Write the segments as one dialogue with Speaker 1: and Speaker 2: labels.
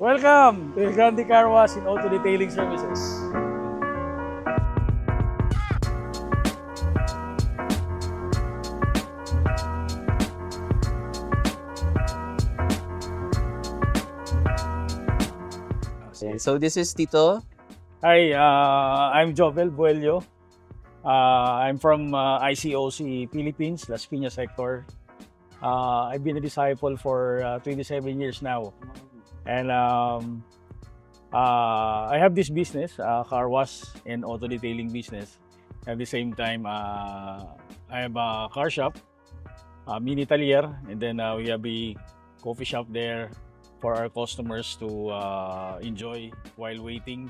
Speaker 1: Welcome to El Grande Car Wash and Auto Detailing Services.
Speaker 2: So this is Tito.
Speaker 1: Hi, I'm Jovel Buello. I'm from ICOC Philippines, Las Piñas sector. I've been a disciple for 27 years now. And I have this business, car wash and auto detailing business. At the same time, I have a car shop, a mini talier, and then we have a coffee shop there for our customers to enjoy while waiting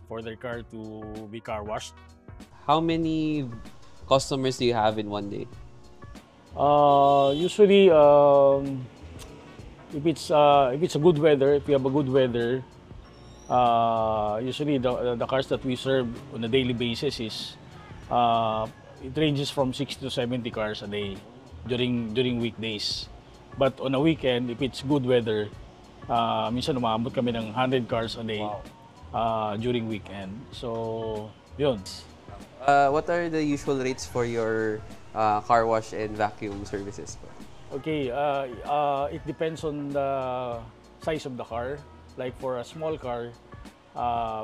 Speaker 1: for their car to be car washed.
Speaker 2: How many customers do you have in one day?
Speaker 1: Usually, if it's a good weather, if we have a good weather, usually the cars that we serve on a daily basis is it ranges from 60 to 70 cars a day during weekdays. But on a weekend, if it's good weather, minsan umabot kami ng 100 cars a day during weekend. So, yun.
Speaker 2: What are the usual rates for your car wash and vacuum services?
Speaker 1: Okay, it depends on the size of the car. Like for a small car,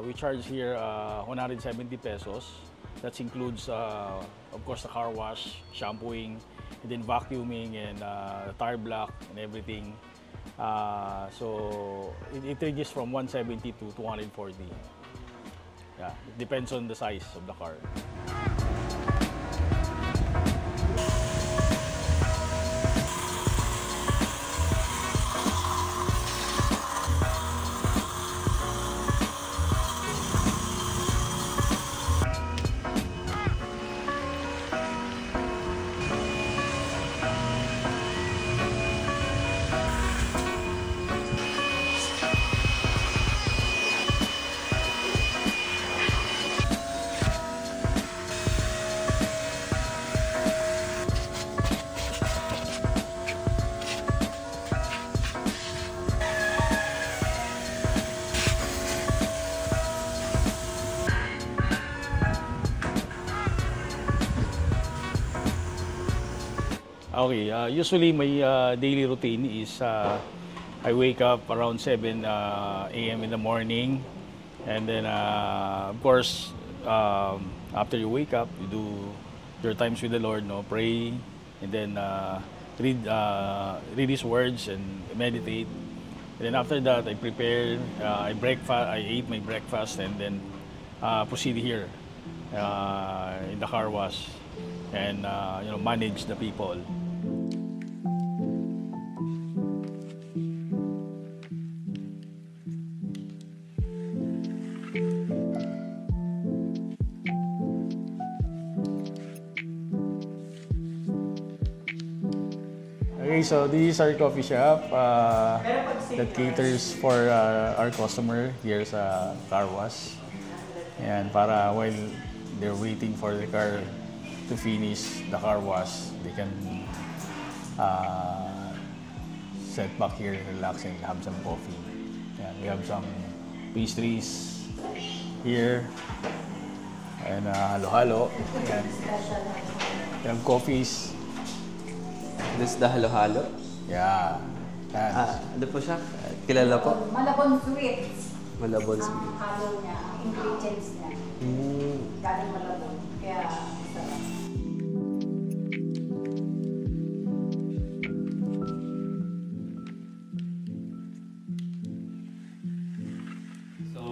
Speaker 1: we charge here 170 pesos. That includes, of course, the car wash, shampooing, and then vacuuming and tire block and everything. So it ranges from 170 to 240. Yeah, it depends on the size of the car. Okay, usually my daily routine is I wake up around 7 a.m. in the morning, and then of course after you wake up, you do your times with the Lord, no, pray, and then read His words and meditate. And then after that, I prepare, I ate my breakfast, and then proceed here in the car wash and manage the people. Okay, so this is our coffee shop that caters for our customer here sa car wash. And para while they're waiting for the car to finish the car wash, they can sit back here, relax, and have some coffee. Yeah, we have some pastries here and halo-halo. We have coffees.
Speaker 2: This is the halo-halo?
Speaker 1: Yeah.
Speaker 2: Ano po siya? Kilala po?
Speaker 3: Malabon sweets.
Speaker 2: Malabon sweets.
Speaker 3: Ang halo niya, ang ingredients niya. Galing Malabon. Kaya sarap.
Speaker 2: So,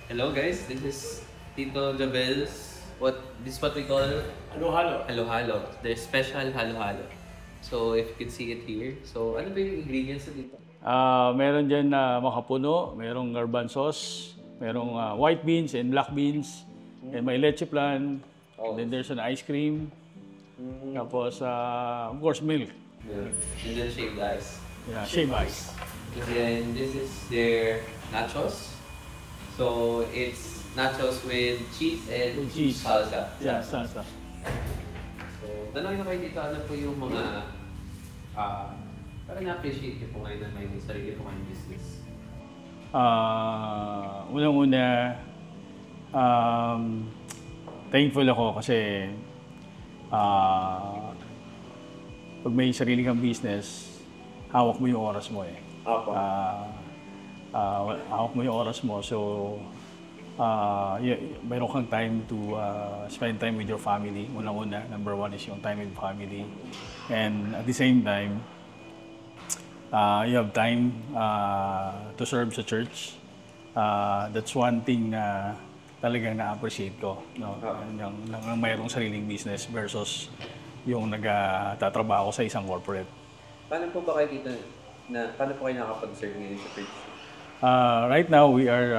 Speaker 2: hello guys. This is Tito Jovel's. This is what we call
Speaker 1: Halo-halo.
Speaker 2: halo-halo. The special halo-halo. So, if you can see it here. So, ano ba yung ingredients dito?
Speaker 1: Meron dyan makapuno, merong garbanzos, merong white beans and black beans, and may leche plan, then there's an ice cream, tapos of course milk.
Speaker 2: And then shaved ice.
Speaker 1: Yeah, shaved ice.
Speaker 2: And then this is their nachos. So, it's nachos with cheese and
Speaker 1: Cheese.
Speaker 2: salsa.
Speaker 1: Yeah, salsa.
Speaker 2: So, tanongin ko kayo dito, ano po yung mga parang na-appreciate niyo po ngayon na may sarili po kayong business?
Speaker 1: Unang-una, thankful ako kasi pag may sarili kang business, hawak mo yung oras mo eh.
Speaker 4: Opo.
Speaker 1: Hawak mo yung oras mo. So, mayroon kang time to spend time with your family. Unang-una, number one is yung time with family. And at the same time, you have time to serve sa church. That's one thing na talagang na-appreciate ko. No? Yung mayroong sariling business versus yung nagtatrabaho sa isang corporate.
Speaker 4: Paano po ba kayo dito paano po kayo nakapag-serve ngayon sa church?
Speaker 1: Right now, we are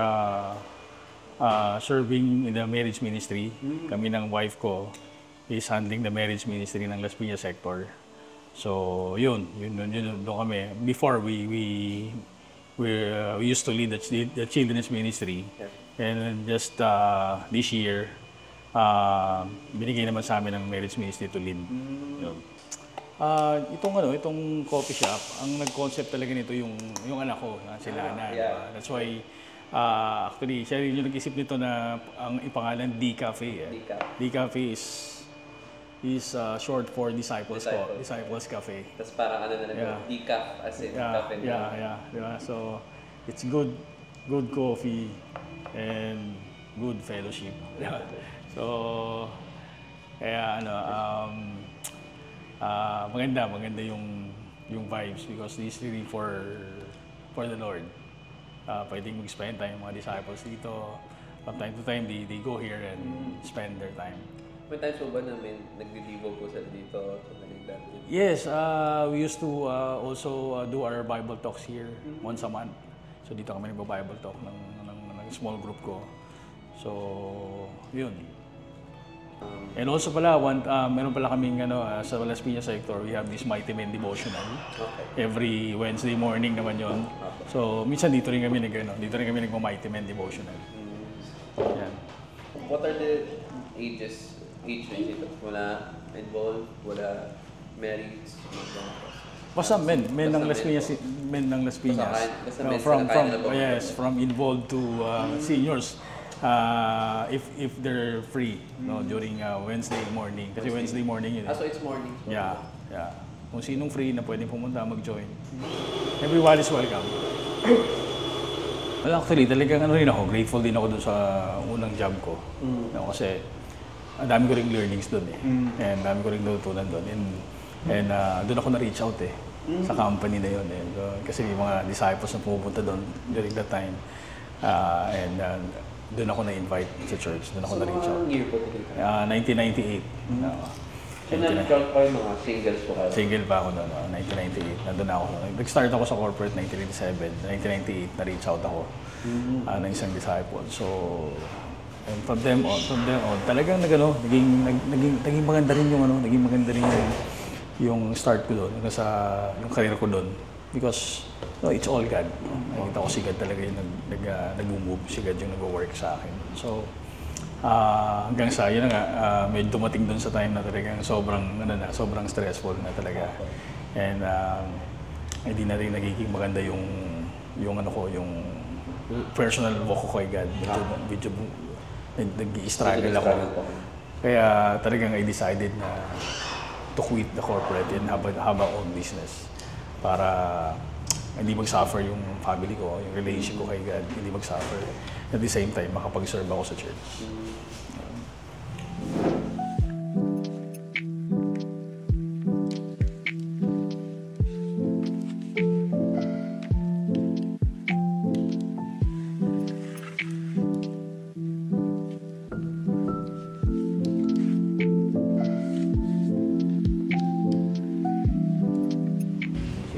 Speaker 1: serving in the marriage ministry. Kami ng wife ko is handling the marriage ministry ng Las Piñas sector. So, yun doon kami. Before, we used to lead the children's ministry.
Speaker 4: Yeah.
Speaker 1: And just this year, binigay naman sa amin ng marriage ministry to lead. Yun. Itong coffee shop, ang nag-concept talaga nito yung anak ko, si Lana.
Speaker 4: Yeah.
Speaker 1: Diba? That's why, actually, siya rin yung nag-isip nito na ang ipangalan D-Cafe. D-Cafe is short for Disciples Cafe.
Speaker 4: Tapos parang ano na lang, decaf as in cafe.
Speaker 1: Diba? So, it's good coffee and good fellowship. So, kaya maganda yung vibes because this is really for the Lord. Pwedeng mag-spend time yung mga disciples dito. From time to time, they go here and spend their time.
Speaker 4: May times po ba na may nagdi-devo po sila dito?
Speaker 1: Yes, we used to also do our Bible talks here once a month. So dito kami nagba-Bible talk ng small group ko. So, yun. And also pala, meron pala kaming sa Las Piñas sector, we have this Mighty Men devotional.
Speaker 4: Okay.
Speaker 1: Every Wednesday morning naman yon. So, minsan dito rin kami nagma-Mighty Men devotional. Yan.
Speaker 4: What are the age range dito? Wala involved, wala married,
Speaker 1: Basta men ng Las Piñas,
Speaker 4: Basta men
Speaker 1: from involved to seniors. If they're free, during Wednesday morning. Kasi Wednesday morning yun.
Speaker 4: So it's morning.
Speaker 1: Yeah. Kung sinong free na pwedeng pumunta, mag-join. Everyone is welcome. Well, actually, talagang grateful din ako dun sa unang job ko. Kasi ang dami ko ring learnings dun eh. And dami ko ring natutunan dun. And dun ako na-reach out eh. Sa company na yun eh. Kasi may mga disciples na pumupunta dun during that time. And dun ako na-invite sa church. Dun ako na-reach out.
Speaker 4: So, year po dito?
Speaker 1: 1998.
Speaker 4: So, nag-count pa yung mga singles po kayo?
Speaker 1: Single pa ako noon, 1998. Nandun ako. Nag-start ako sa corporate 1987. 1998, na-reach out ako ng isang disciple. So, and from them on, talagang naging maganda rin yung start ko doon, yung career ko doon. Because it's all God. Nakita ko si God talaga yung nag-move, si God yung nag-work sa akin. So, hanggang sa yun nga, medyo dumating doon sa time na talagang sobrang stressful na talaga. And hindi na rin nagiging maganda yung personal walk ko kay God. Medyo nag-i-struggle ako. Kaya talagang I decided na to quit the corporate and have a own business para hindi mag-suffer yung family ko, yung relationship ko kay God, hindi mag-suffer. At the same time, makapag-serve ako sa church.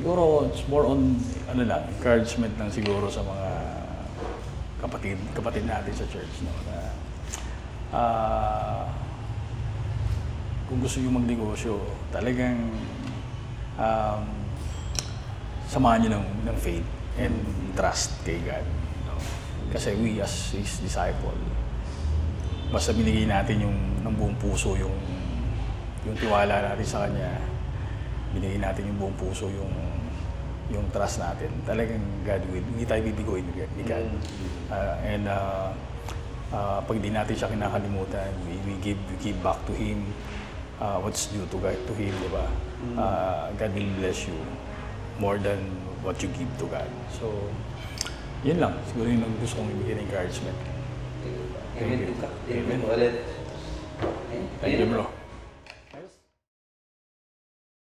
Speaker 1: Siguro, it's more on, encouragement lang siguro sa mga kapatid natin sa church, no? Na, kung gusto nyo magnegosyo, talagang samahan nyo ng faith and trust kay God. No? Kasi we as His disciple, basta binigay natin ng buong puso yung tiwala natin sa Kanya, binigay natin yung buong puso yung yung trust natin. Talagang God will, hindi tayo bibigoyin ni God. Pag di natin siya kinakalimutan, we give back to Him what's due to Him, di ba? God will bless you more than what you give to God. So, yun lang. Siguro yung gusto kong ibigay ng encouragement.
Speaker 4: Amen.
Speaker 1: Amen.
Speaker 4: Amen. Ulit.
Speaker 1: Thank you, bro.